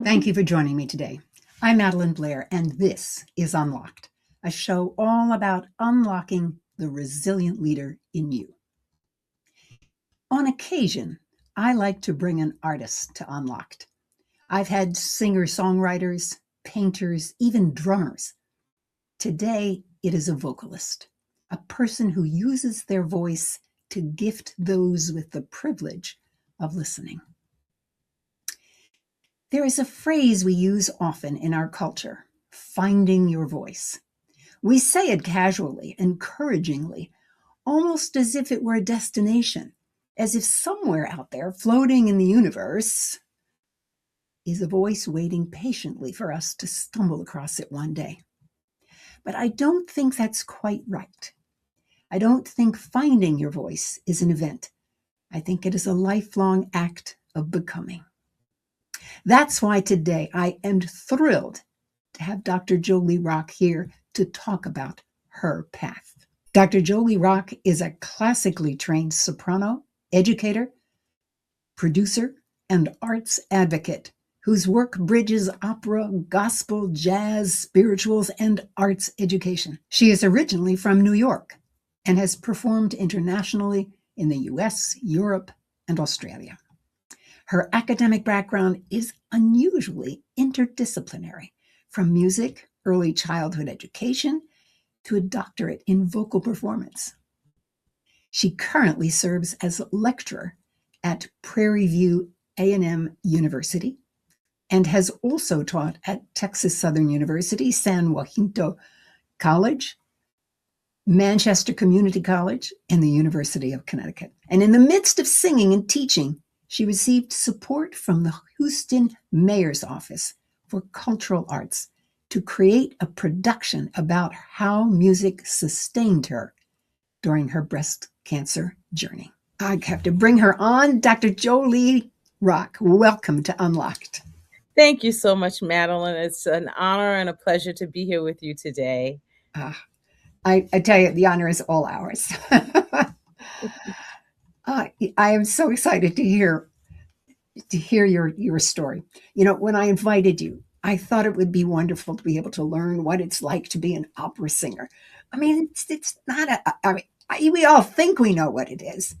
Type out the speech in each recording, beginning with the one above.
Thank you for joining me today. I'm Madelyn Blair, and this is Unlocked, a show all about unlocking the resilient leader in you. On occasion, I like to bring an artist to Unlocked. I've had singer-songwriters, painters, even drummers. Today, it is a vocalist, a person who uses their voice to gift those with the privilege of listening. There is a phrase we use often in our culture, finding your voice. We say it casually, encouragingly, almost as if it were a destination, as if somewhere out there, floating in the universe, is a voice waiting patiently for us to stumble across it one day. But I don't think that's quite right. I don't think finding your voice is an event. I think it is a lifelong act of becoming. That's why today I am thrilled to have Dr. Jolie Rock here to talk about her path. Dr. Jolie Rock is a classically trained soprano, educator, producer, and arts advocate whose work bridges opera, gospel, jazz, spirituals, and arts education. She is originally from New York and has performed internationally in the US, Europe, and Australia. Her academic background is unusually interdisciplinary, from music, early childhood education, to a doctorate in vocal performance. She currently serves as lecturer at Prairie View A&M University and has also taught at Texas Southern University, San Jacinto College, Manchester Community College, and the University of Connecticut. And in the midst of singing and teaching, she received support from the Houston Mayor's Office for Cultural Arts to create a production about how music sustained her during her breast cancer journey. I have to bring her on. Dr. Jolie Rock, welcome to Unlocked. Thank you so much, Madelyn. It's an honor and a pleasure to be here with you today. I tell you, the honor is all ours. I am so excited to hear your story. You know, when I invited you, I thought it would be wonderful to be able to learn what it's like to be an opera singer. I mean, it's not we all think we know what it is,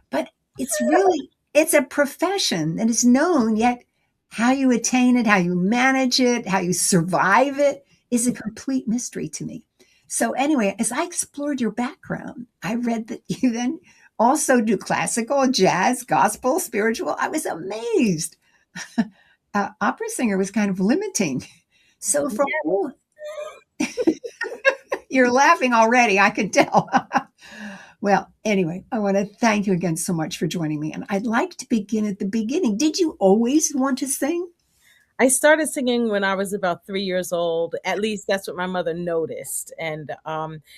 but it's a profession that is known, yet how you attain it, how you manage it, how you survive it is a complete mystery to me. So anyway, as I explored your background, I read that you then also do classical, jazz, gospel, spiritual. I was amazed. Opera singer was kind of limiting. So from you're laughing already, I could tell. Well, anyway, I want to thank you again so much for joining me. And I'd like to begin at the beginning. Did you always want to sing? I started singing when I was about 3 years old. At least that's what my mother noticed. And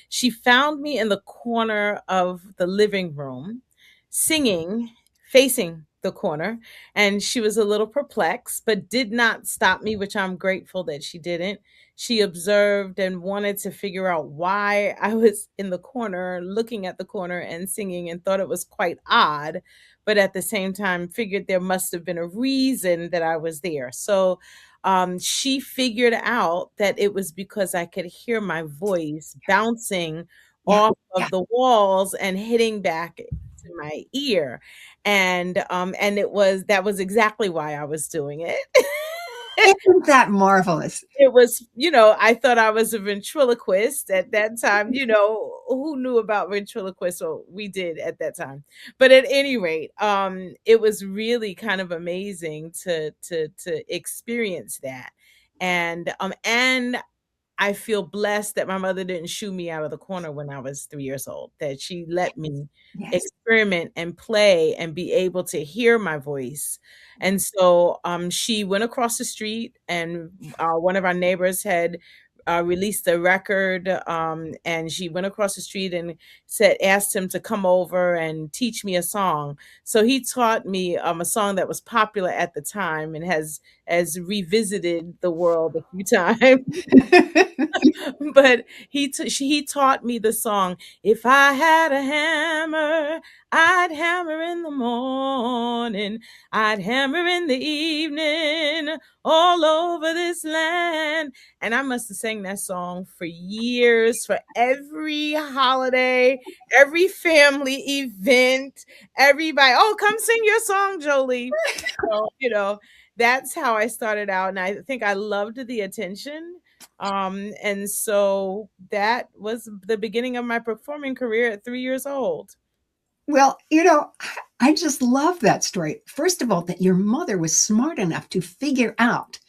she found me in the corner of the living room singing, facing the corner. And she was a little perplexed, but did not stop me, which I'm grateful that she didn't. She observed and wanted to figure out why I was in the corner, looking at the corner and singing, and thought it was quite odd, but at the same time figured there must have been a reason that I was there. So she figured out that it was because I could hear my voice bouncing off of the walls and hitting back to my ear. And that was exactly why I was doing it. Isn't that marvelous? It was, I thought I was a ventriloquist at that time. Who knew about ventriloquists? Well, we did at that time. But at any rate, it was really kind of amazing to experience that. And I feel blessed that my mother didn't shoo me out of the corner when I was 3 years old, that she let me experiment and play and be able to hear my voice. And so she went across the street, and one of our neighbors had released a record, and she went across the street and asked him to come over and teach me a song. So he taught me a song that was popular at the time and has has revisited the world a few times. But he taught me the song. If I had a hammer, I'd hammer in the morning, I'd hammer in the evening, all over this land. And I must have sang that song for years, for every holiday, every family event, everybody, oh, come sing your song, Jolie. So, that's how I started out. And I think I loved the attention. And so that was the beginning of my performing career at 3 years old. Well, I just love that story. First of all, that your mother was smart enough to figure out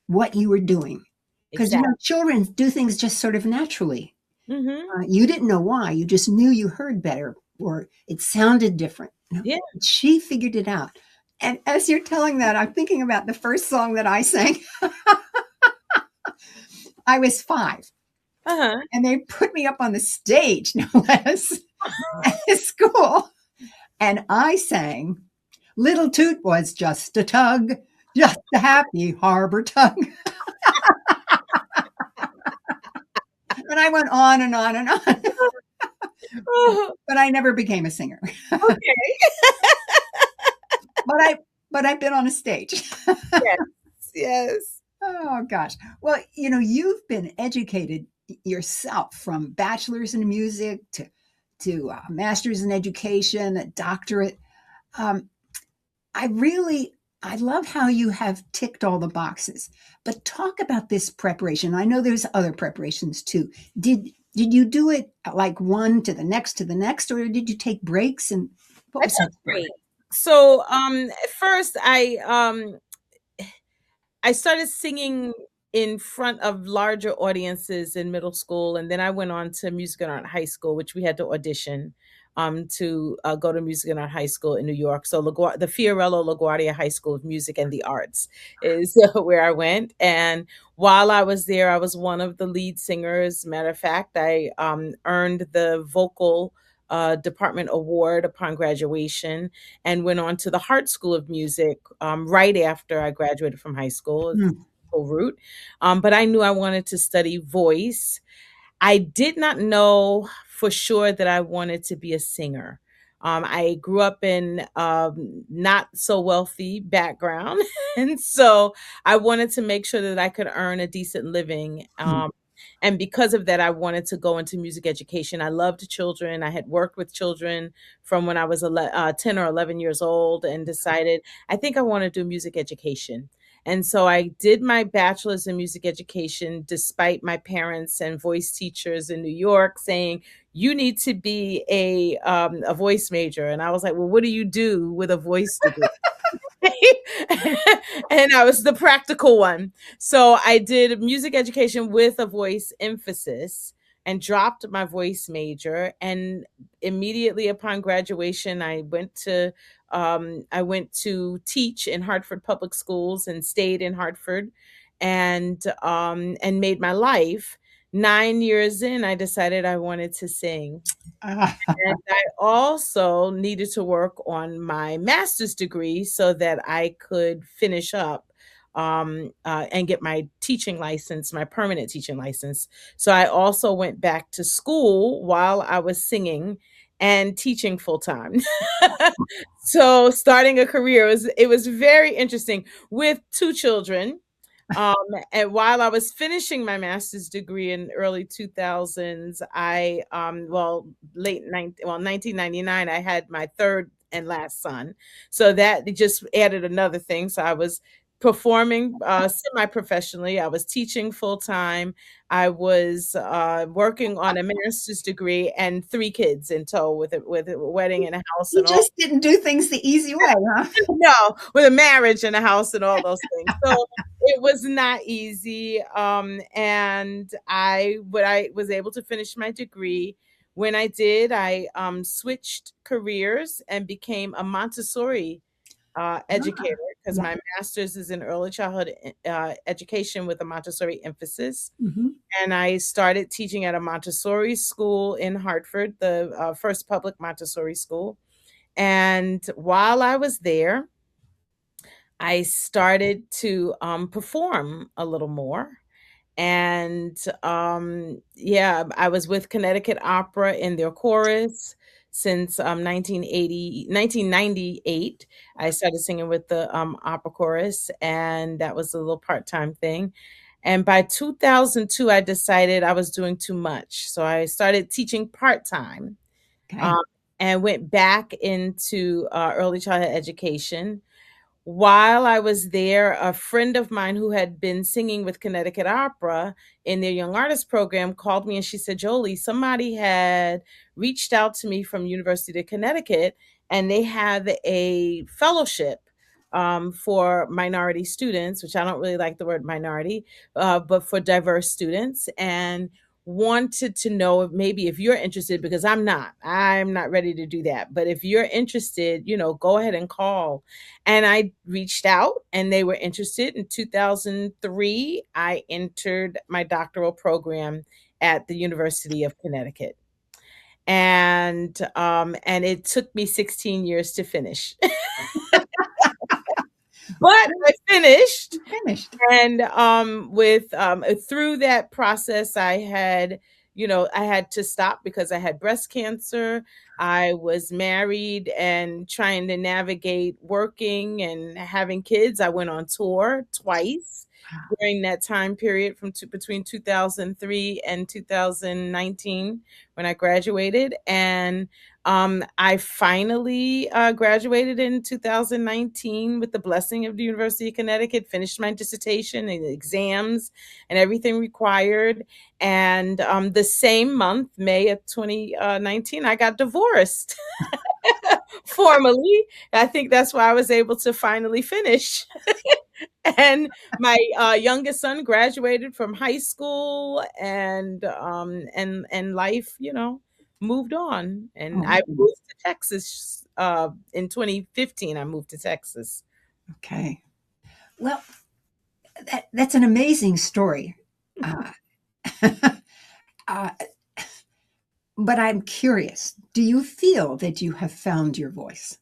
what you were doing. Because, Exactly. children do things just sort of naturally. Hmm. You didn't know why. You just knew you heard better or it sounded different. Yeah. She figured it out. And as you're telling that, I'm thinking about the first song that I sang. I was 5. Uh-huh. And they put me up on the stage, no less, at school. And I sang, Little Toot was just a tug, just a happy harbor tug. And I went on and on and on. Oh, But I never became a singer. okay. But I've been on a stage. Yes. Yes. Oh gosh. Well, you've been educated yourself from bachelor's in music to master's in education, a doctorate. Um, I love how you have ticked all the boxes. But talk about this preparation. I know there's other preparations too. Did you do it like one to the next, or did you take breaks? And what I was that took for? breaks. So at first I started singing in front of larger audiences in middle school, and then I went on to music and art high school, which we had to audition to go to music and art high school in New York. So the Fiorello LaGuardia High School of Music and the Arts is where I went. And while I was there, I was one of the lead singers. Matter of fact, I earned the vocal department award upon graduation and went on to the Hart School of Music right after I graduated from high school. Hmm. Route. But I knew I wanted to study voice. I did not know for sure that I wanted to be a singer. I grew up in not so wealthy background, and so I wanted to make sure that I could earn a decent living. Hmm. And because of that, I wanted to go into music education. I loved children. I had worked with children from when I was 10 or 11 years old and decided I think I want to do music education. And so I did my bachelor's in music education despite my parents and voice teachers in New York saying, you need to be a voice major. And I was like, well, what do you do with a voice degree? And I was the practical one. So I did music education with a voice emphasis and dropped my voice major. And immediately upon graduation, I went to teach in Hartford Public Schools and stayed in Hartford and made my life. 9 years in, I decided I wanted to sing. And I also needed to work on my master's degree so that I could finish up and get my teaching license, my permanent teaching license. So I also went back to school while I was singing and teaching full time. So starting a career it was very interesting with 2 children. Um, and while I was finishing my master's degree in early 2000s, late 1999, I had my third and last son. So that just added another thing. So I was performing semi-professionally. I was teaching full time. I was working on a master's degree and 3 kids in tow with a wedding and a house You and all. just didn't do things the easy way, huh? No, with a marriage and a house and all those things. So it was not easy. But I was able to finish my degree. When I did, I switched careers and became a Montessori educator because Yeah. my master's is in early childhood education with a Montessori emphasis. Mhm. And I started teaching at a Montessori school in Hartford, the first public Montessori school. And while I was there, I started to perform a little more. And yeah, I was with Connecticut Opera in their chorus since 1998. I started singing with the opera chorus, and that was a little part-time thing. And by 2002, I decided I was doing too much. So I started teaching part-time, Okay. um, and went back into early childhood education. While I was there, a friend of mine who had been singing with Connecticut Opera in their young artist program called me and she said, Jolie, somebody had reached out to me from University of Connecticut and they have a fellowship for minority students, which I don't really like the word minority, but for diverse students. And wanted to know if maybe if you're interested, because I'm not ready to do that, but if you're interested, go ahead and call. And I reached out and they were interested. In 2003, I entered my doctoral program at the University of Connecticut. And it took me 16 years to finish. But I finished. Finished. And with through that process, I had to stop because I had breast cancer. I was married and trying to navigate working and having kids. I went on tour twice during that time period between 2003 and 2019 when I graduated. And I finally graduated in 2019 with the blessing of the University of Connecticut, finished my dissertation and exams and everything required. And the same month, May of 2019, I got divorced formally. I think that's why I was able to finally finish. And my youngest son graduated from high school, and life, moved on. And Oh my I moved goodness. to Texas in 2015. I moved to Texas. Okay. Well, that's an amazing story. Uh, uh, but I'm curious, do you feel that you have found your voice?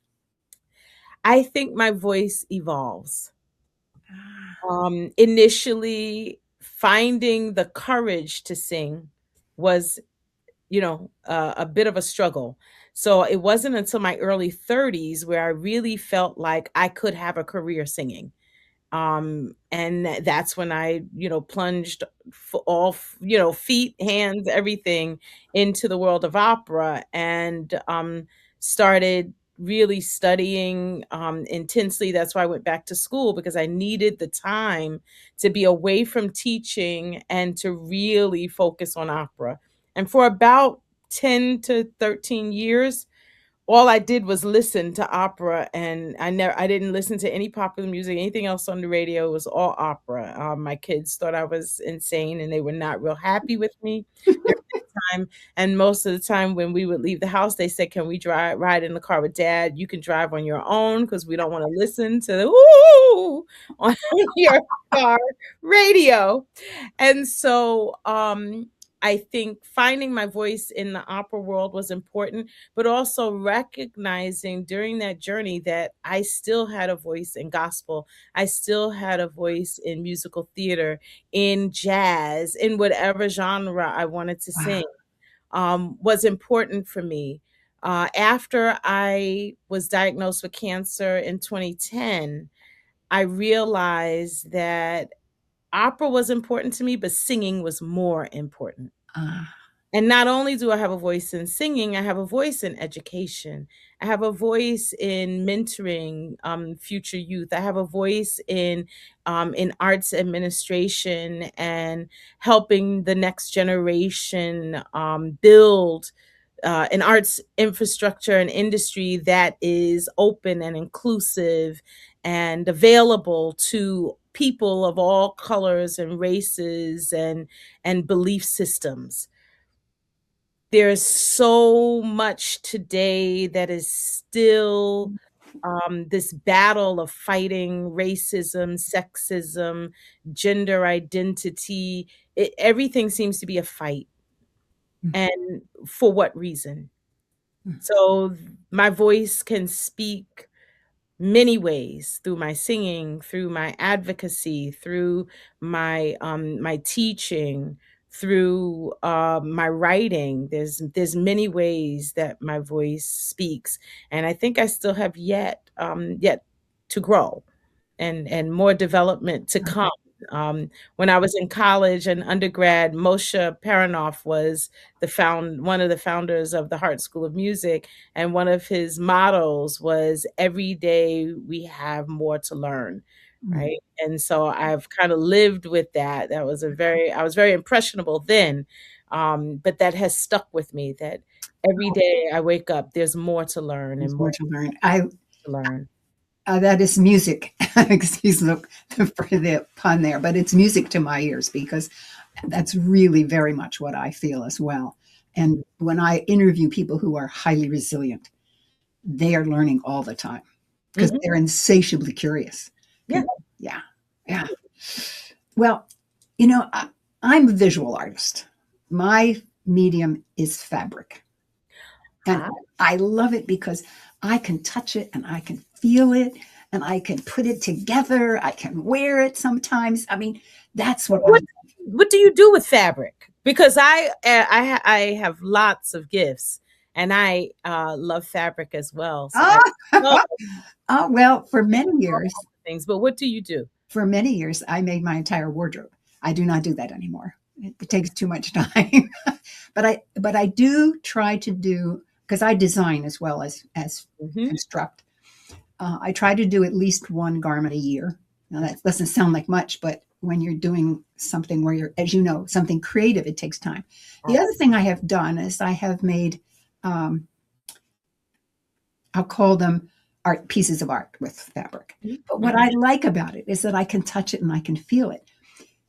I think my voice evolves. Ah, Initially, finding the courage to sing was, a bit of a struggle. So it wasn't until my early 30s where I really felt like I could have a career singing. And that's when I, plunged feet, hands, everything into the world of opera, and started really studying intensely. That's why I went back to school, because I needed the time to be away from teaching and to really focus on opera. And for about 10 to 13 years, all I did was listen to opera, and I didn't listen to any popular music, anything else on the radio. It was all opera. My kids thought I was insane, and they were not real happy with me during that time. And most of the time, when we would leave the house, they said, "Can we ride in the car with Dad? You can drive on your own because we don't want to listen to the ooh on your car radio." And so, I think finding my voice in the opera world was important, but also recognizing during that journey that I still had a voice in gospel. I still had a voice in musical theater, in jazz, in whatever genre I wanted to wow. sing, was important for me. After I was diagnosed with cancer in 2010, I realized that opera was important to me, but singing was more important. Ah, And not only do I have a voice in singing, I have a voice in education. I have a voice in mentoring future youth. I have a voice in arts administration and helping the next generation build an arts infrastructure and industry that is open and inclusive and available to people of all colors and races and belief systems. There's so much today that is still this battle of fighting racism, sexism, gender identity. Everything seems to be a fight. mm, And for what reason? mm, So my voice can speak many ways, through my singing, through my advocacy, through my teaching, through my writing. There's many ways that my voice speaks, and I think I still have yet to grow, and more development to come. When I was in college and undergrad, Moshe Peranoff was one of the founders of the Hart School of Music, and one of his mottos was, "Every day we have more to learn." Mm. Right, and so I've kind of lived with that. I was very impressionable then, but that has stuck with me. That every day I wake up, there's more to learn and There's more more to learn. I to learn. That is music. Excuse the pun there, but it's music to my ears because that's really very much what I feel as well. And when I interview people who are highly resilient, they are learning all the time because Mhm. they're insatiably curious. Yeah. Yeah. Yeah. Well, you know, I'm a visual artist. My medium is fabric. And Ah. I love it because I can touch it and I can feel it and I can put it together. I can wear it sometimes. I mean, that's what I. What do you do with fabric? Because I have lots of gifts, and I love fabric as well. So I love Oh, oh well, things. But what do you do? for many years, I made my entire wardrobe. I do not do that anymore. It takes too much time. but I do try to do, because I design as well as Hmm. construct. I try to do at least one garment a year. Now that doesn't sound like much, but when you're doing something where you're, as you know, something creative, it takes time. The other thing I have done is I have made, um, I'll call them art pieces of art with fabric. But what I like about it is that I can touch it and I can feel it.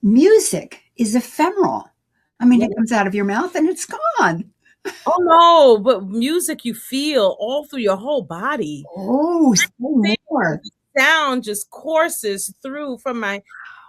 Music is ephemeral. I mean, Yeah. it comes out of your mouth and it's gone. Oh no, but music you feel all through your whole body. Oh, say more. Sound just courses through from my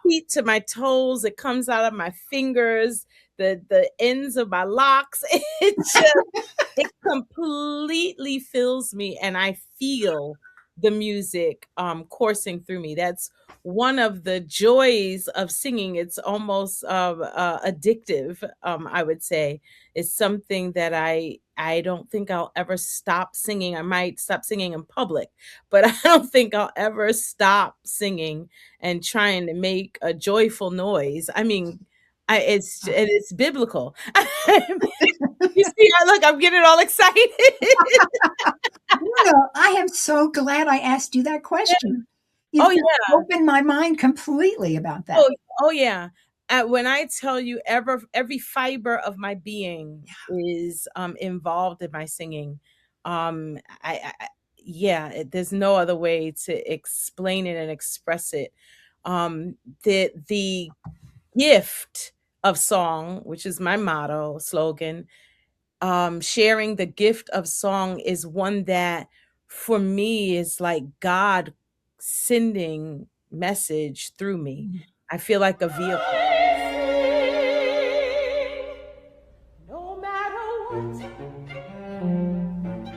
feet to my toes. It comes out of my fingers, the ends of my locks. It completely fills me, and I feel the music coursing through me. That's one of the joys of singing. It's almost addictive, I would say. It's something that I don't think I'll ever stop singing. I might stop singing in public, but I don't think I'll ever stop singing and trying to make a joyful noise. I mean, it's biblical. You see, look, I'm getting all excited. No, I am so glad I asked you that question. Oh You've just yeah. opened my mind completely about that. Oh yeah. When I tell you, every fiber of my being is involved in my singing. Yeah, there's no other way to explain it and express it. The gift of song, which is my motto slogan, sharing the gift of song is one that for me is like God sending message through me. I feel like a vehicle. No matter what,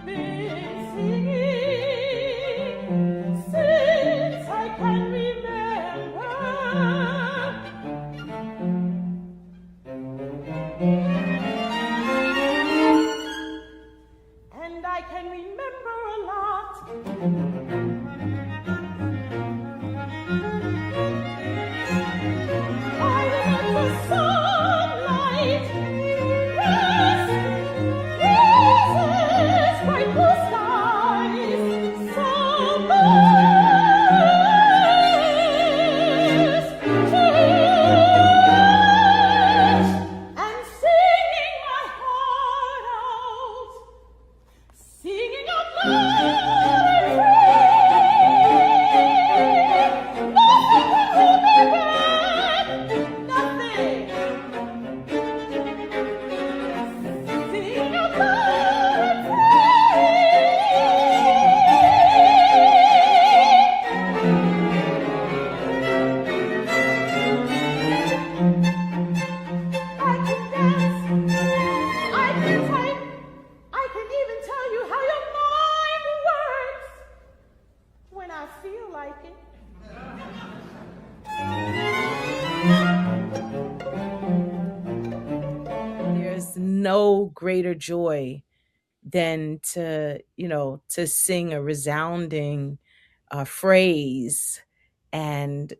been singing since I can remember. And I can remember a lot. I remember sunlight, rest, no greater joy than to sing a resounding phrase and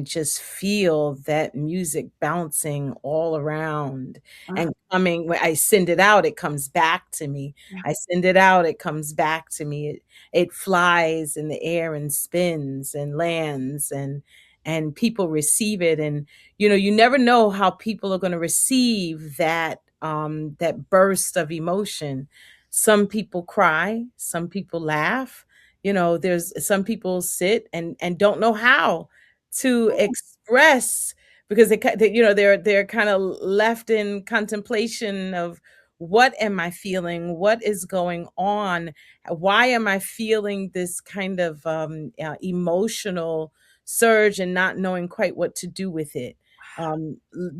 just feel that music bouncing all around Ah, and coming. When I send it out, it comes back to me. yeah. I send it out, it comes back to me. It flies in the air and spins and lands, and people receive it. And you never know how people are going to receive that burst of emotion. Some people cry, some people laugh. There's some people sit and don't know how to express, because they're kind of left in contemplation of, what am I feeling? What is going on? Why am I feeling this kind of emotional surge and not knowing quite what to do with it?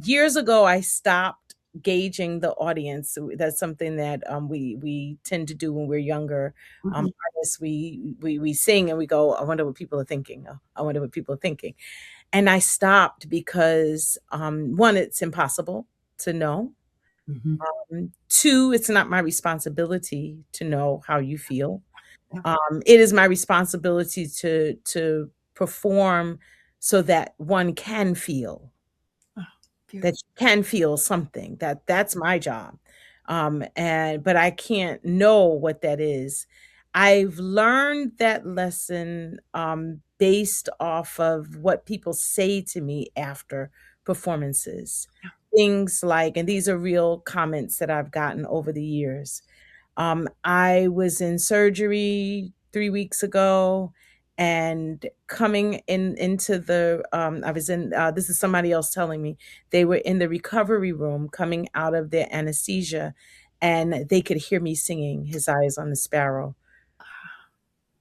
Years ago, I stopped gauging the audience. That's something that we tend to do when we're younger. Mhm. Artists, we sing and we go, I wonder what people are thinking. Oh, I wonder what people are thinking. And I stopped because, one, it's impossible to know. Mhm. Two, it's not my responsibility to know how you feel. Yeah. It is my responsibility to perform so that one can feel, Oh, that beautiful. you can feel something. That's my job. And but I can't know what that is. I've learned that lesson based off of what people say to me after performances. Things like, and these are real comments that I've gotten over the years. I was in surgery 3 weeks ago, and coming into the I was in this is somebody else telling me, they were in the recovery room coming out of their anesthesia, and they could hear me singing His Eyes on the Sparrow.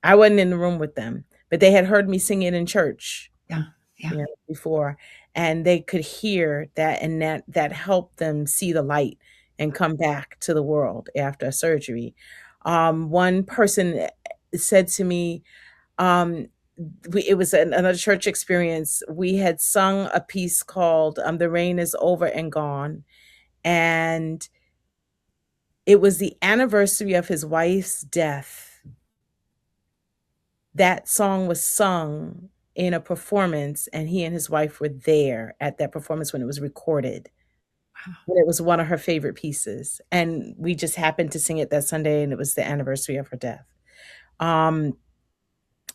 I wasn't in the room with them, but they had heard me sing it in church, Yeah. Yeah. before, and they could hear that, and that helped them see the light and come back to the world after surgery. One person said to me, um, it was another church experience. We had sung a piece called "The Rain Is Over and Gone," and it was the anniversary of his wife's death. That song was sung in a performance, and he and his wife were there at that performance when it was recorded. And it was one of her favorite pieces, and we just happened to sing it that Sunday, and it was the anniversary of her death. Um,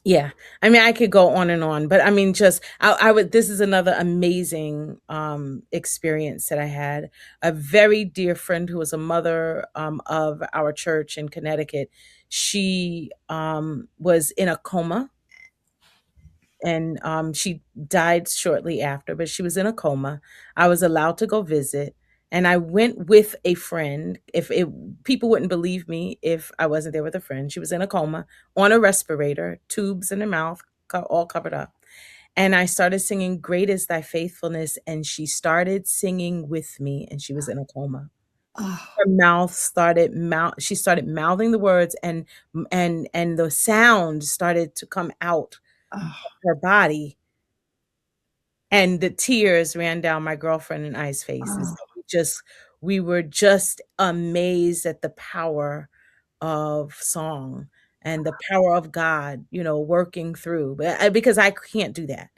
yeah, I mean, I could go on and on, but I mean, just I would. This is another amazing experience that I had. A very dear friend who was a mother of our church in Connecticut. She was in a coma, and she died shortly after, but she was in a coma. I was allowed to go visit, and I went with a friend. If it People wouldn't believe me if I wasn't there with a friend. She was in a coma, on a respirator, tubes in her mouth, all covered up. And I started singing "Great Is Thy Faithfulness," and she started singing with me, and she was in a coma. Oh, Her mouth started mouth she started mouthing the words, and the sound started to come out oh, her body, and the tears ran down my girlfriend and I's faces. oh, We were just amazed at the power of song and the power of God, working through. Because I can't do that.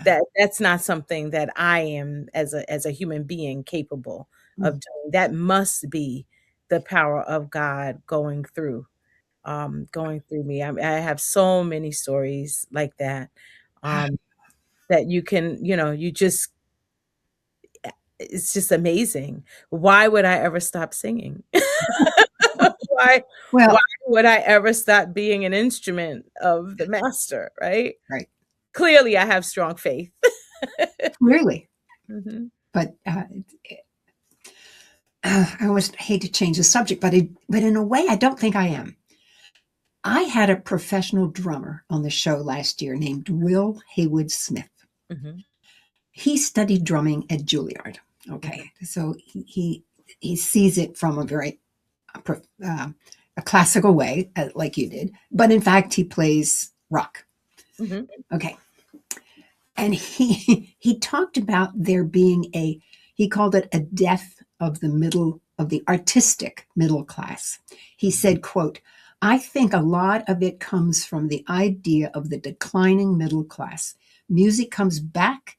yeah. That's not something that I am, as a human being, capable of Mm. doing. That must be the power of God going through me. I have so many stories like that. Um, that you can, you just it's just amazing. Why would I ever stop singing? Why why Well, would I ever stop being an instrument of the master, right? right. Clearly, I have strong faith. Clearly. Mhm. But I always hate to change the subject, but in a way, I don't think I am. I had a professional drummer on the show last year named Will Haywood Smith. Mhm. He studied drumming at Juilliard. Mhm. Okay, so he sees it from a very a classical way, like you did, but in fact, he plays rock. Mhm. Okay, and he he talked about there being he called it a death of the middle of the artistic middle class. He said, quote, I think a lot of it comes from the idea of the declining middle class. Music comes back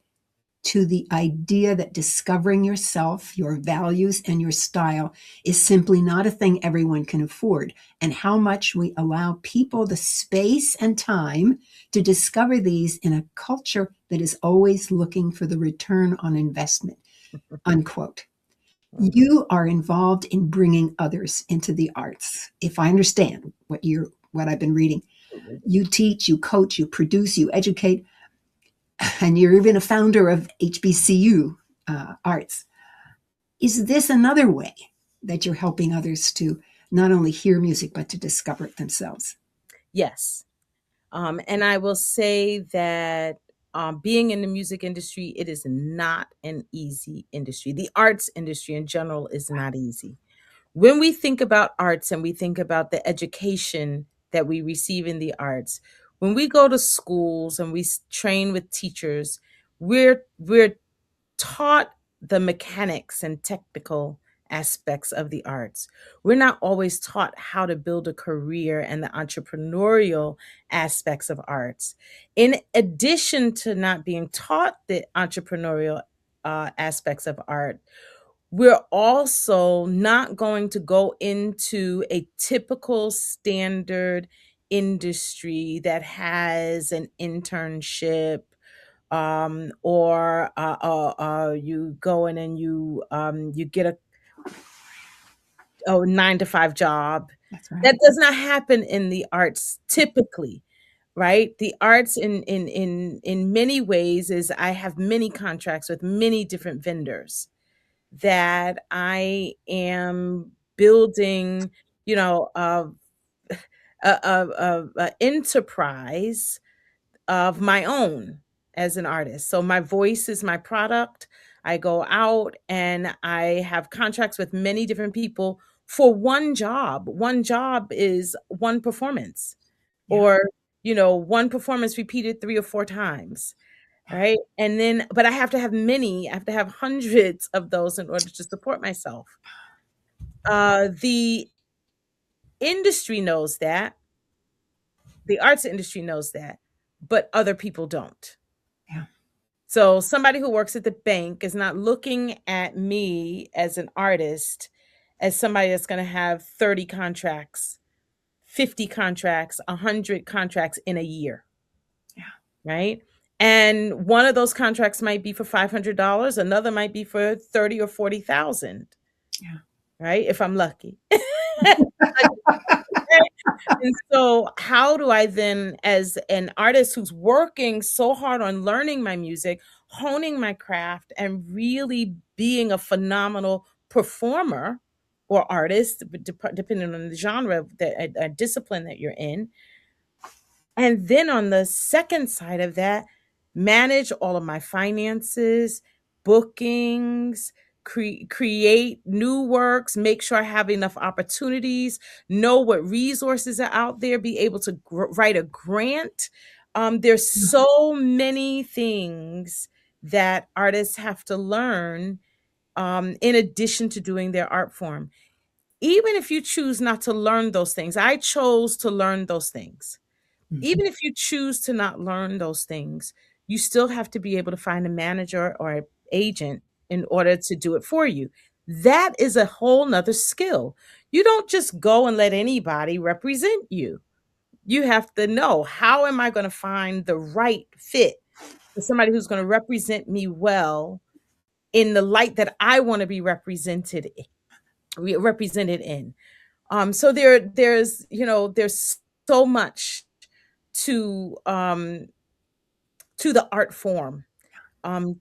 to the idea that discovering yourself, your values, and your style is simply not a thing everyone can afford, and how much we allow people the space and time to discover these in a culture that is always looking for the return on investment, unquote. You are involved in bringing others into the arts. If I understand what I've been reading, Absolutely. you teach, you coach, you produce, you educate, and you're even a founder of HBCU arts. Is this another way that you're helping others to not only hear music, but to discover it themselves? Yes. And I will say that being in the music industry, it is not an easy industry. The arts industry in general is not easy. When we think about arts and we think about the education that we receive in the arts, when we go to schools and we train with teachers, we're taught the mechanics and technical aspects of the arts. We're not always taught how to build a career and the entrepreneurial aspects of arts. In addition to not being taught the entrepreneurial aspects of art, we're also not going to go into a typical standard industry that has an internship, or you go in and you get a 9 to 5 job. That's right. That does not happen in the arts typically, right? The arts in many ways is I have many contracts with many different vendors that I am building, you know, a enterprise of my own as an artist. So my voice is my product. I go out and I have contracts with many different people for one job. One job is one performance, Yeah. or one performance repeated 3 or 4 times, right? And then but I have to have many, I have to have hundreds of those in order to support myself. The industry knows that, the arts industry knows that, but other people don't. Yeah. So somebody who works at the bank is not looking at me as an artist as somebody that's going to have 30 contracts, 50 contracts, 100 contracts in a year, Yeah. right? And one of those contracts might be for $500, another might be for 30 or 40,000, Yeah. right? If I'm lucky. And so, how do I then, as an artist who's working so hard on learning my music, honing my craft, and really being a phenomenal performer or artist, depending on the genre, that a discipline that you're in, and then on the second side of that, manage all of my finances, bookings, create new works, make sure I have enough opportunities, know what resources are out there, be able to write a grant. There's so many things that artists have to learn, in addition to doing their art form. Even if you choose not to learn those things, I chose to learn those things. Mhm. Even if you choose to not learn those things, you still have to be able to find a manager or an agent in order to do it for you. That is a whole nother skill. You don't just go and let anybody represent you. You have to know, how am I going to find the right fit for somebody who's going to represent me well in the light that I want to be represented in. So there's so much to the art form,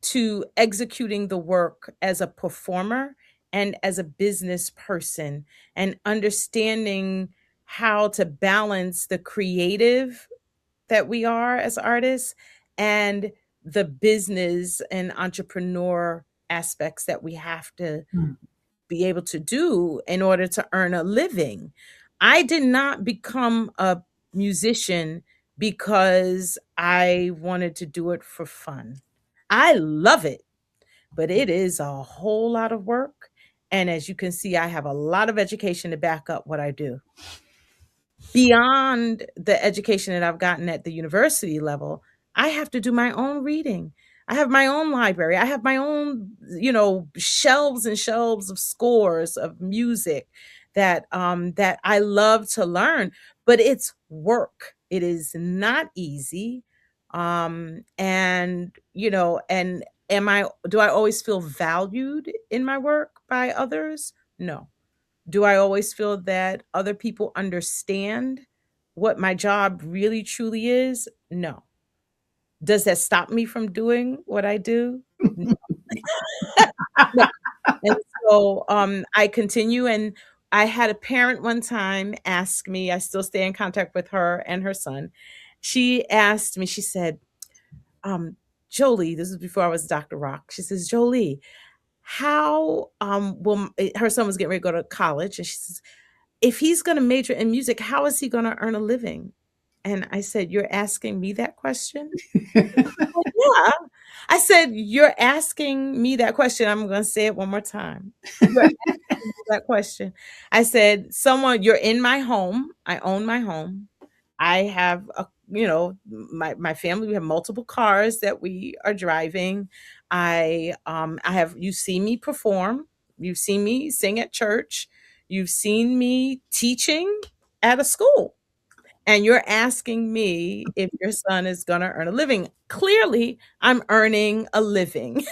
to executing the work as a performer and as a business person, and understanding how to balance the creative that we are as artists and the business and entrepreneur aspects that we have to Mm. be able to do in order to earn a living. I did not become a musician because I wanted to do it for fun. I love it, but it is a whole lot of work And as you can see, I have a lot of education to back up what I do. Beyond the education that I've gotten at the university level, I have to do my own reading. I have my own library. I have my own, shelves and shelves of scores of music that I love to learn, but it's work. It is not easy. And am I do I always feel valued in my work by others? No. Do I always feel that other people understand what my job really truly is? No. Does that stop me from doing what I do? No. No. And so, I continue, and I had a parent one time ask me, I still stay in contact with her and her son. She asked me, she said, "Jolie," this is before I was Dr. Rock. She says, "Jolie, how, will" her son was getting ready to go to college, and she says, "If he's gonna major in music, how is he gonna earn a living?" And I said, "You're asking me that question?" Well, yeah. I said, "You're asking me that question." I'm gonna say it one more time. You're asking me that question. I said, "Someone you're in my home. I own my home. I have my family, we have multiple cars that we are driving. I have you see me perform. You've seen me sing at church. You've seen me teaching at a school. And you're asking me if your son is going to earn a living. Clearly, I'm earning a living.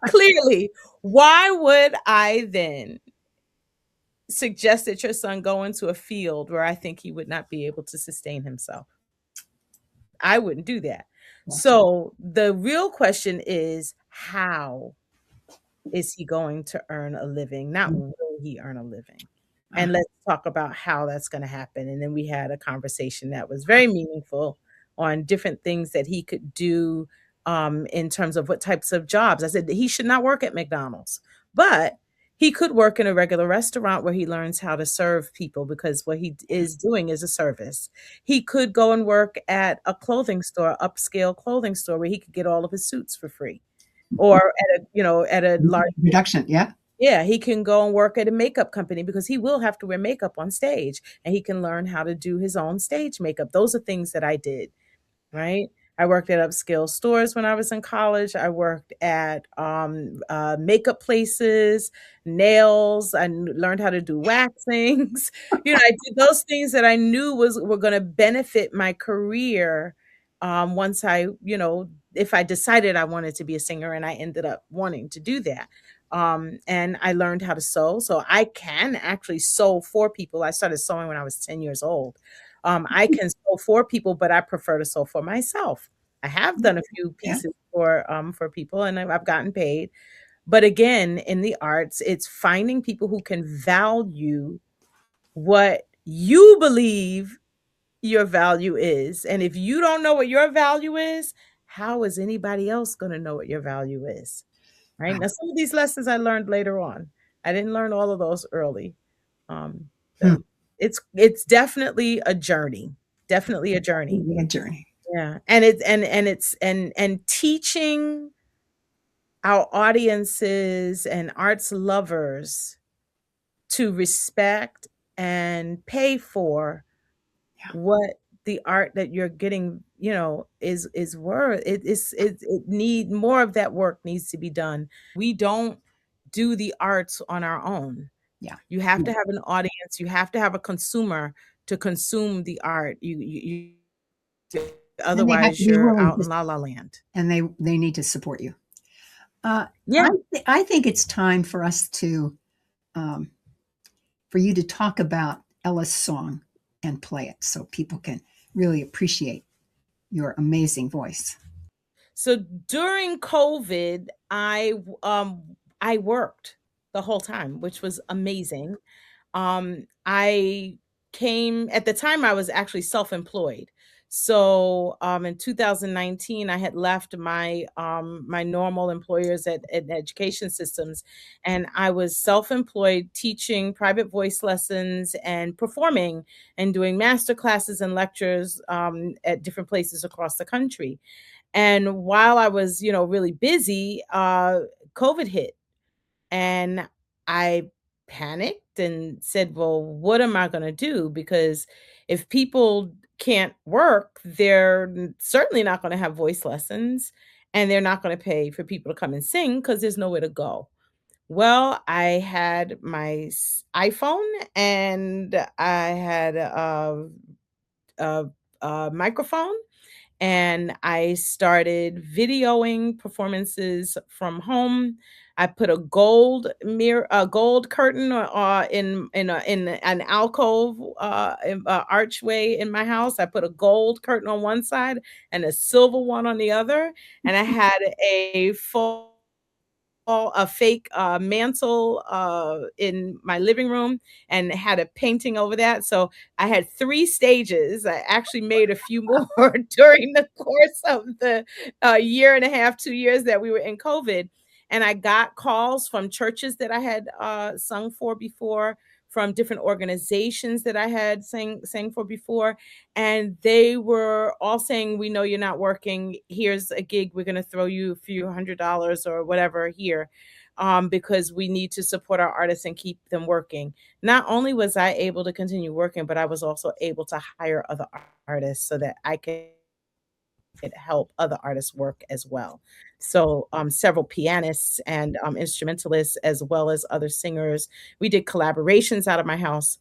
Clearly. Why would I then suggest that your son go into a field where I think he would not be able to sustain himself? I wouldn't do that. So the real question is, how is he going to earn a living? Not will he earn a living? And let's talk about how that's going to happen. And then we had a conversation that was very meaningful on different things that he could do, in terms of what types of jobs. I said that he should not work at McDonald's, but he could work in a regular restaurant where he learns how to serve people, because what he is doing is a service. He could go and work at a clothing store, upscale clothing store, where he could get all of his suits for free, or at a large Production, yeah. yeah, he can go and work at a makeup company, because he will have to wear makeup on stage, and he can learn how to do his own stage makeup. Those are things that I did, right? I worked at upscale stores when I was in college. I worked at makeup places, nails. Learned how to do waxings. I did those things that I knew were going to benefit my career. Once if I decided I wanted to be a singer, and I ended up wanting to do that. And I learned how to sew. So I can actually sew for people. I started sewing when I was 10 years old. I can sew for people, but I prefer to sew for myself. I have done a few Yeah. pieces for people, and I've gotten paid. But again, in the arts, it's finding people who can value what you believe your value is. And if you don't know what your value is, how is anybody else going to know what your value is? Right? Now, some of these lessons I learned later on. I didn't learn all of those early. Um, Hmm. so it's definitely a journey. Definitely a journey. A journey. Yeah. And teaching our audiences and arts lovers to respect and pay for what the art that you're getting, is worth. It more of that work needs to be done. We don't do the arts on our own. Yeah. You have to have an audience. You have to have a consumer to consume the art. And they have to Otherwise be you're willing out in la la land. and they need to support you. Yeah. I think it's time for us to um, for you to talk about Ella's song and play it, so people can really appreciate your amazing voice. So during COVID, I worked the whole time, which was amazing. I came at the time I was actually self-employed. So in 2019, I had left my normal employers at education systems, and I was self-employed, teaching private voice lessons and performing and doing master classes and lectures at different places across the country. And while I was, really busy, COVID hit, and I panicked and said, well, what am I going to do? Because if people can't work, they're certainly not going to have voice lessons, and they're not going to pay for people to come and sing because there's nowhere to go. Well, I had my iPhone, and I had a, a microphone, and I started videoing performances from home. I put a gold curtain in an alcove, archway in my house. I put a gold curtain on one side and a silver one on the other, and I had a fake mantle in my living room and had a painting over that. So I had 3 stages. I actually made a few more during the course of the year and a half, 2 years that we were in COVID. And I got calls from churches that I had sung for before, from different organizations that I had sang for before, and they were all saying, "We know you're not working. Here's a gig. We're going to throw you a few $100s or whatever here, because we need to support our artists and keep them working." Not only was I able to continue working, but I was also able to hire other artists so that I could help other artists work as well. So, several pianists and instrumentalists, as well as other singers. We did collaborations out of my house.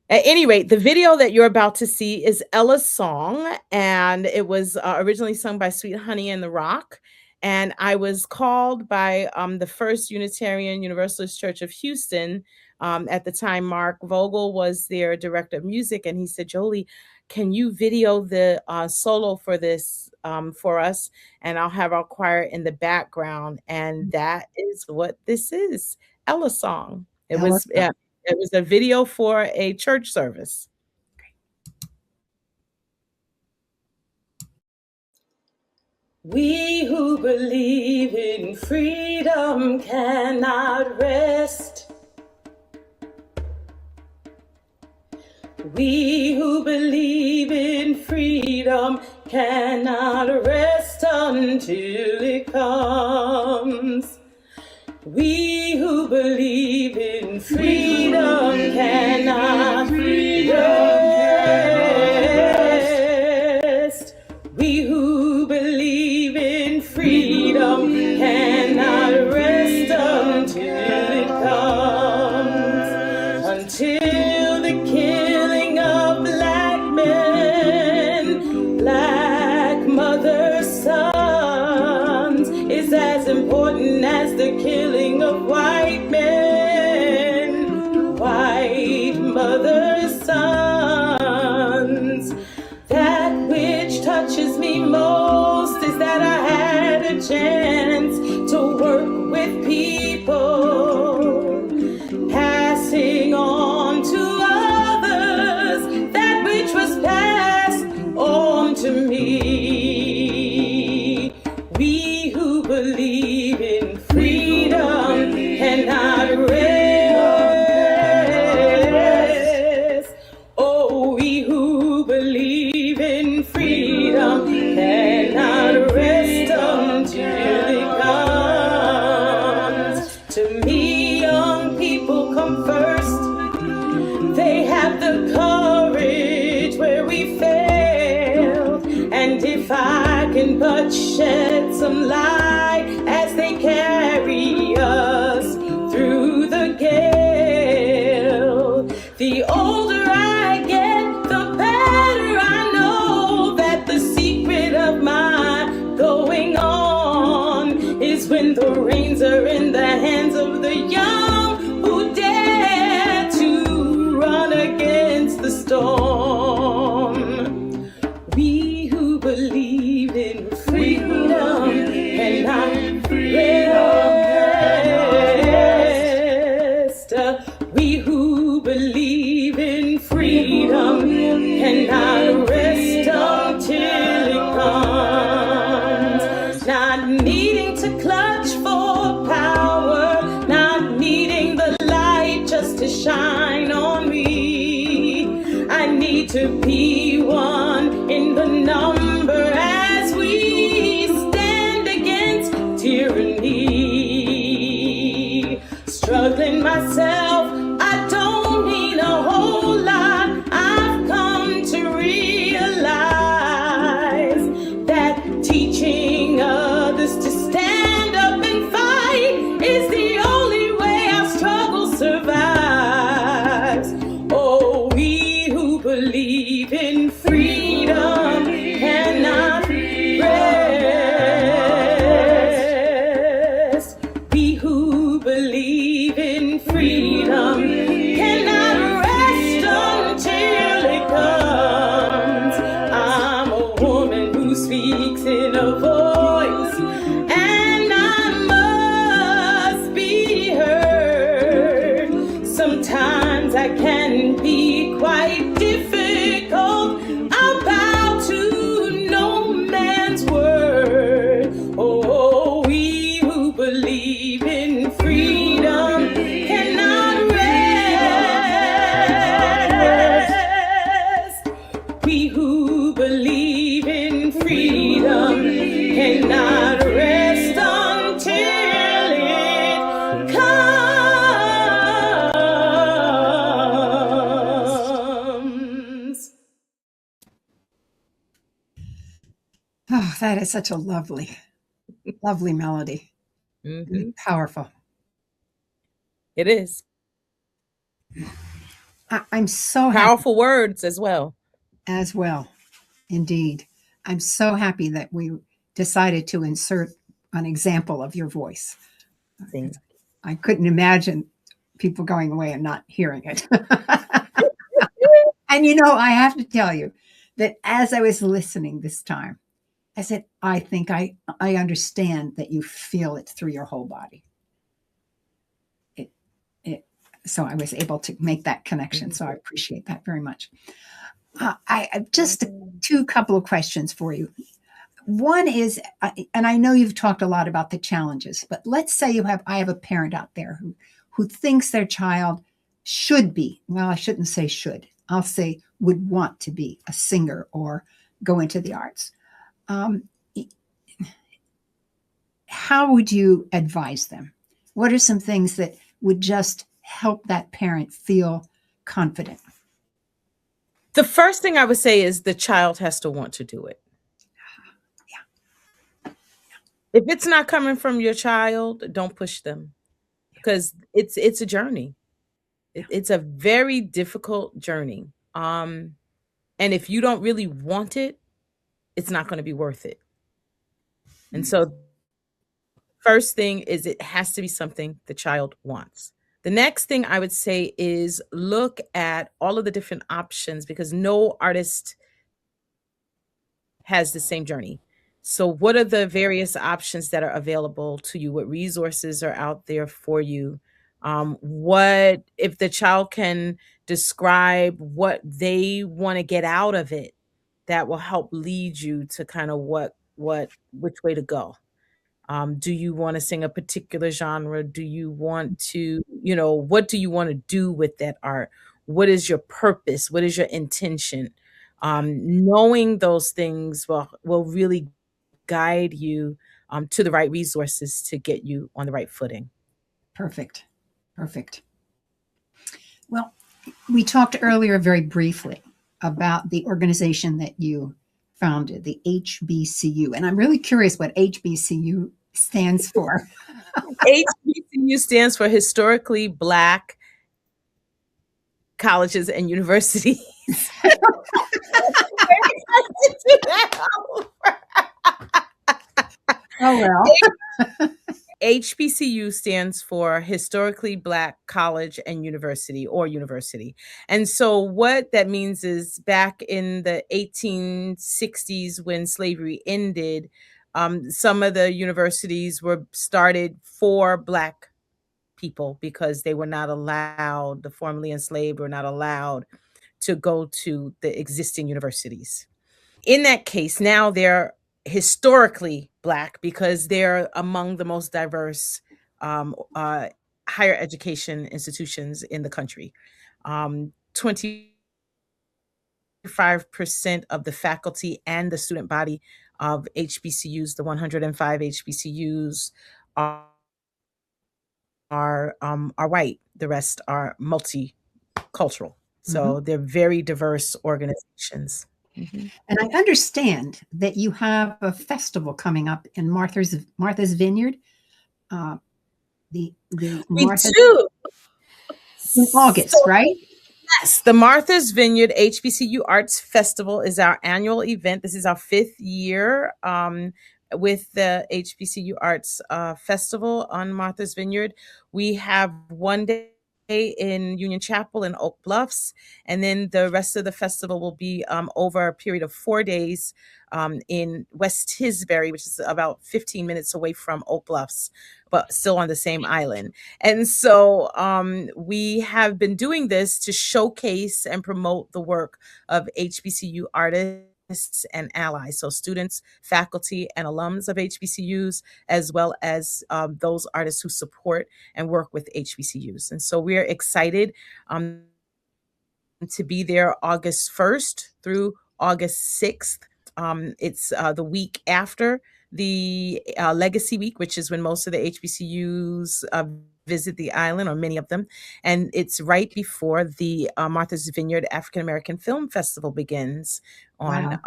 At any rate, the video that you're about to see is Ella's song, and it was originally sung by Sweet Honey and the Rocke. And I was called by the First Unitarian Universalist Church of Houston. At the time, Mark Vogel was their director of music, and he said, "Jolie, can you video the solo for this for us? And I'll have our choir in the background." And that is what this is, Ella's song. It Ella was, yeah, it was a video for a church service. We who believe in freedom cannot rest. We who believe in freedom cannot rest until it comes. We who believe in freedom cannot rest. We who believe in freedom cannot rest until it comes. Until the killing of black men, black mothers, sons, is as important as the killing of white men, white mothers, sons. That which touches me most is that I had a chance to work with people, passing on to others that which was passed on to me. We who believe in freedom cannot rest. Oh, we who believe in freedom cannot rest until it comes. To me, young people come first. They have the courage where we failed. And if I can but shed some light as they carry us through the gale, the older I get, the better I know that the secret of my going on is when the reins are in the hands of the young who dare to run against the storm. We who believe in freedom cannot rest. We who believe in freedom cannot rest until it comes. Not needing to clutch for power, not needing the light just to shine on me. I believe in freedom cannot rest. We who believe in freedom cannot rest until it comes. Oh, that is such a lovely, lovely melody. Mhm. Powerful. It is. I'm so happy Powerful words as well. as well. Indeed. I'm so happy that we decided to insert an example of your voice. Thing. I couldn't imagine people going away and not hearing it. And I have to tell you that as I was listening this time, I said, I think I understand that you feel it through your whole body. So I was able to make that connection. So I appreciate that very much. I just couple of questions for you. One is, and I know you've talked a lot about the challenges, but let's say I have a parent out there who thinks their child should be, well, I shouldn't say should, I'll say would want to be a singer or go into the arts. How would you advise them? What are some things that would just help that parent feel confident? The first thing I would say is the child has to want to do it. Yeah. If it's not coming from your child, don't push them, because it's a journey. It's a very difficult journey. And if you don't really want it, it's not going to be worth it. And so first thing is it has to be something the child wants. The next thing I would say is look at all of the different options, because no artist has the same journey. So what are the various options that are available to you? What resources are out there for you? What if the child can describe what they want to get out of it, that will help lead you to kind of which way to go. Do you want to sing a particular genre? Do you want to, what do you want to do with that art? What is your purpose? What is your intention? Knowing those things will really guide you to the right resources to get you on the right footing. Perfect. Well, we talked earlier very briefly about the organization that you founded, the HBCU. And I'm really curious what HBCU stands for. HBCU stands for Historically Black Colleges and Universities. Oh, well. HBCU stands for Historically Black College and University, or university. And so what that means is back in the 1860s, when slavery ended, some of the universities were started for Black people because they were not allowed, the formerly enslaved were not allowed to go to the existing universities. In that case, now they're historically Black because they're among the most diverse higher education institutions in the country. 25% of the faculty and the student body of HBCUs, the 105 HBCUs, are white. The rest are multicultural. So they're very diverse organizations. Mm-hmm. And I understand that you have a festival coming up in Martha's Vineyard. We do. In August, right? Yes, the Martha's Vineyard HBCU Arts Festival is our annual event. This is our 5th year with the HBCU Arts Festival on Martha's Vineyard. We have one day in Union Chapel in Oak Bluffs, and then the rest of the festival will be over a period of 4 days in West Tisbury, which is about 15 minutes away from Oak Bluffs, but still on the same island. And so we have been doing this to showcase and promote the work of HBCU artists and allies, so students, faculty, and alums of HBCUs, as well as those artists who support and work with HBCUs. And so we're excited to be there August 1st through August 6th. It's the week after the Legacy Week, which is when most of the HBCUs visit the island, or many of them. And it's right before the Martha's Vineyard African American Film Festival begins on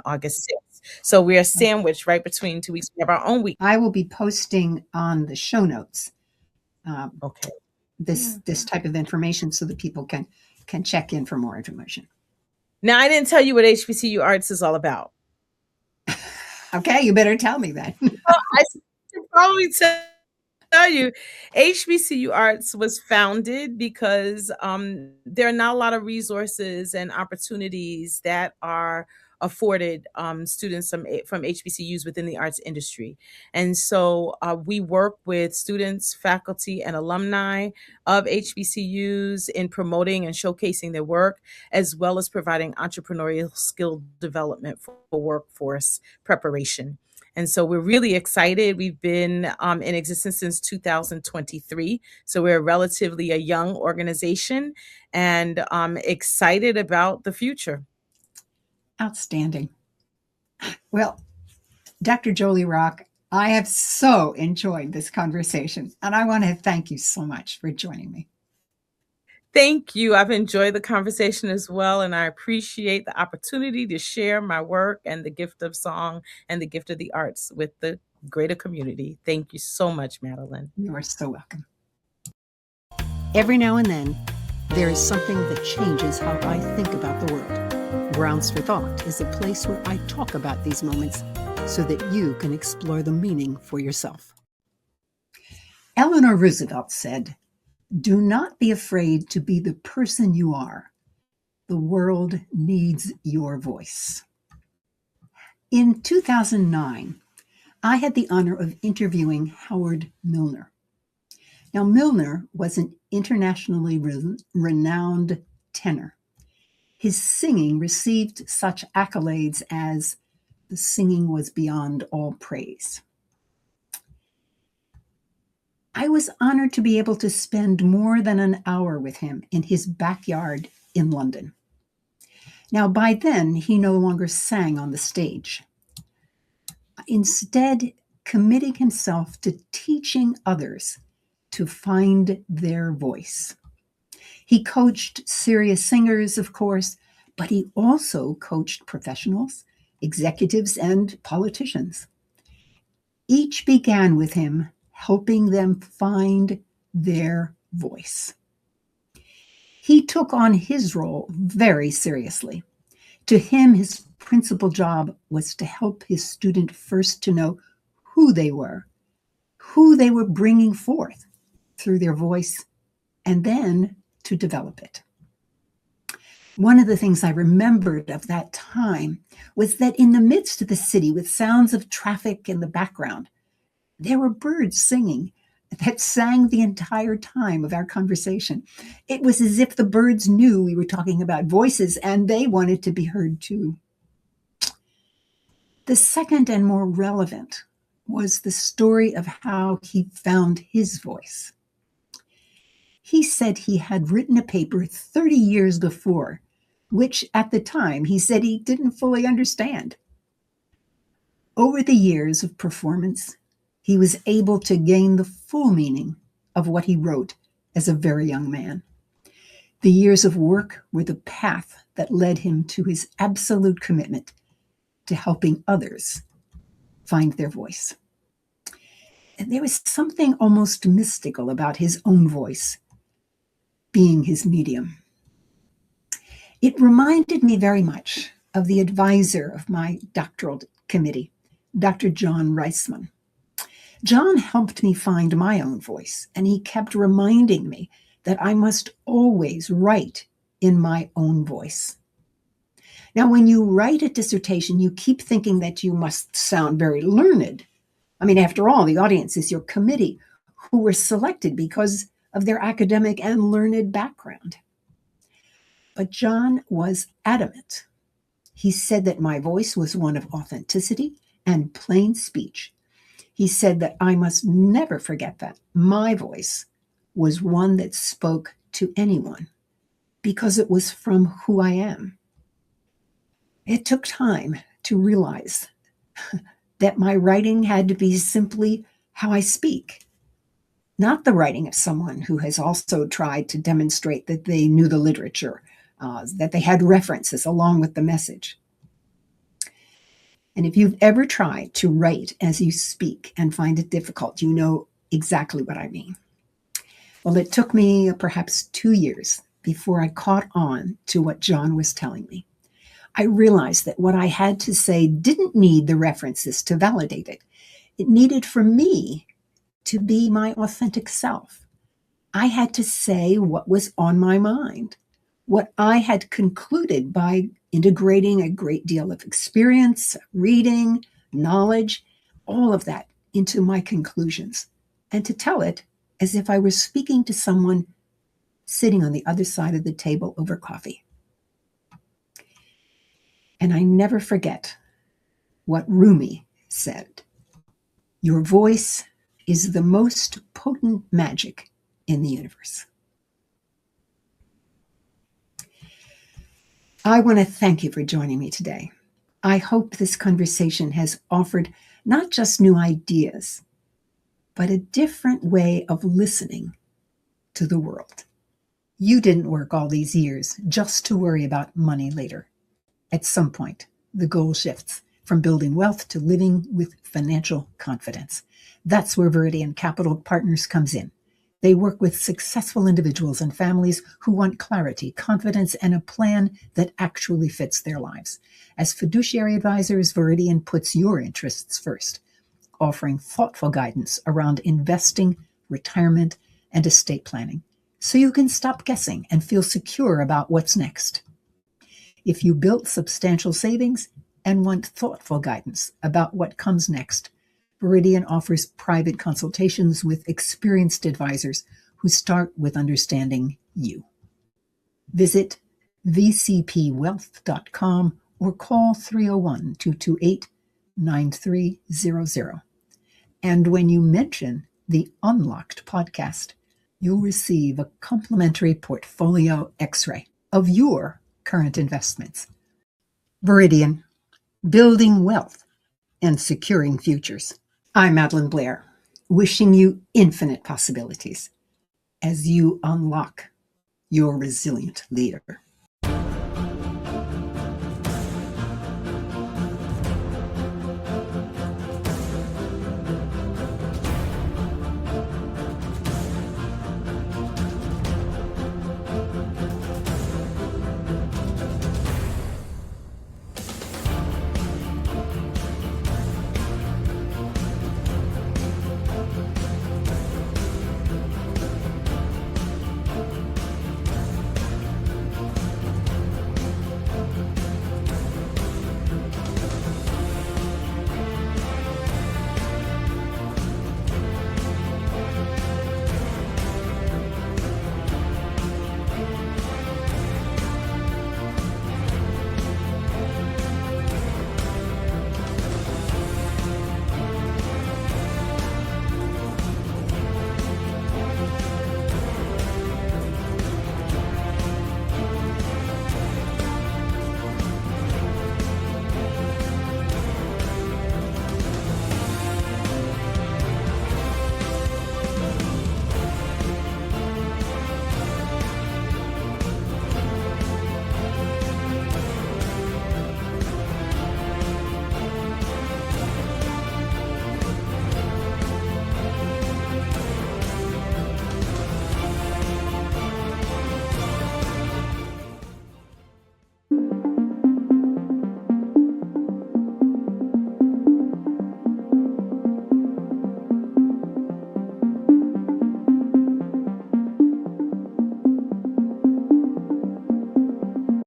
August 6th. So we are sandwiched right between 2 weeks. We have our own week. I will be posting on the show notes Okay. this type of information so that people can check in for more information. Now, I didn't tell you what HBCU Arts is all about. Okay, you better tell me that. I should probably tell you, HBCU Arts was founded because there are not a lot of resources and opportunities that are afforded students from HBCUs within the arts industry. And so we work with students, faculty, and alumni of HBCUs in promoting and showcasing their work, as well as providing entrepreneurial skill development for workforce preparation. And so we're really excited. We've been in existence since 2023. So we're relatively a young organization, and excited about the future. Outstanding. Well, Dr. Jolie Rock, I have so enjoyed this conversation, and I want to thank you so much for joining me. Thank you. I've enjoyed the conversation as well, and I appreciate the opportunity to share my work and the gift of song and the gift of the arts with the greater community. Thank you so much, Madelyn. You are so welcome. Every now and then, there is something that changes how I think about the world. Grounds for Thought is a place where I talk about these moments so that you can explore the meaning for yourself. Eleanor Roosevelt said, "Do not be afraid to be the person you are. The world needs your voice." In 2009, I had the honor of interviewing Howard Milner. Now, Milner was an internationally renowned tenor. His singing received such accolades as the singing was beyond all praise. I was honored to be able to spend more than an hour with him in his backyard in London. Now, by then, he no longer sang on the stage, instead committing himself to teaching others to find their voice. He coached serious singers, of course, but he also coached professionals, executives, and politicians. Each began with him helping them find their voice. He took on his role very seriously. To him, his principal job was to help his student first to know who they were bringing forth through their voice, and then to develop it. One of the things I remembered of that time was that in the midst of the city, with sounds of traffic in the background, there were birds singing that sang the entire time of our conversation. It was as if the birds knew we were talking about voices and they wanted to be heard too. The second and more relevant was the story of how he found his voice. He said he had written a paper 30 years before, which at the time he said he didn't fully understand. Over the years of performance, he was able to gain the full meaning of what he wrote as a very young man. The years of work were the path that led him to his absolute commitment to helping others find their voice. And there was something almost mystical about his own voice being his medium. It reminded me very much of the advisor of my doctoral committee, Dr. John Reisman. John helped me find my own voice, and he kept reminding me that I must always write in my own voice. Now, when you write a dissertation, you keep thinking that you must sound very learned. I mean, after all, the audience is your committee, who were selected because of their academic and learned background. But John was adamant. He said that my voice was one of authenticity and plain speech. He said that I must never forget that my voice was one that spoke to anyone because it was from who I am. It took time to realize that my writing had to be simply how I speak, not the writing of someone who has also tried to demonstrate that they knew the literature, that they had references along with the message. And if you've ever tried to write as you speak and find it difficult, you know exactly what I mean. Well, it took me perhaps 2 years before I caught on to what John was telling me. I realized that what I had to say didn't need the references to validate it. It needed for me to be my authentic self. I had to say what was on my mind, what I had concluded by integrating a great deal of experience, reading, knowledge, all of that into my conclusions, and to tell it as if I was speaking to someone sitting on the other side of the table over coffee. And I never forget what Rumi said. Your voice is the most potent magic in the universe. I want to thank you for joining me today. I hope this conversation has offered not just new ideas, but a different way of listening to the world. You didn't work all these years just to worry about money later. At some point, the goal shifts from building wealth to living with financial confidence. That's where Viridian Capital Partners comes in. They work with successful individuals and families who want clarity, confidence, and a plan that actually fits their lives. As fiduciary advisors, Viridian puts your interests first, offering thoughtful guidance around investing, retirement, and estate planning, so you can stop guessing and feel secure about what's next. If you built substantial savings and want thoughtful guidance about what comes next, Viridian offers private consultations with experienced advisors who start with understanding you. Visit vcpwealth.com or call 301-228-9300. And when you mention the Unlocked podcast, you'll receive a complimentary portfolio x-ray of your current investments. Viridian, building wealth and securing futures. I'm Madelyn Blair, wishing you infinite possibilities as you unlock your resilient leader.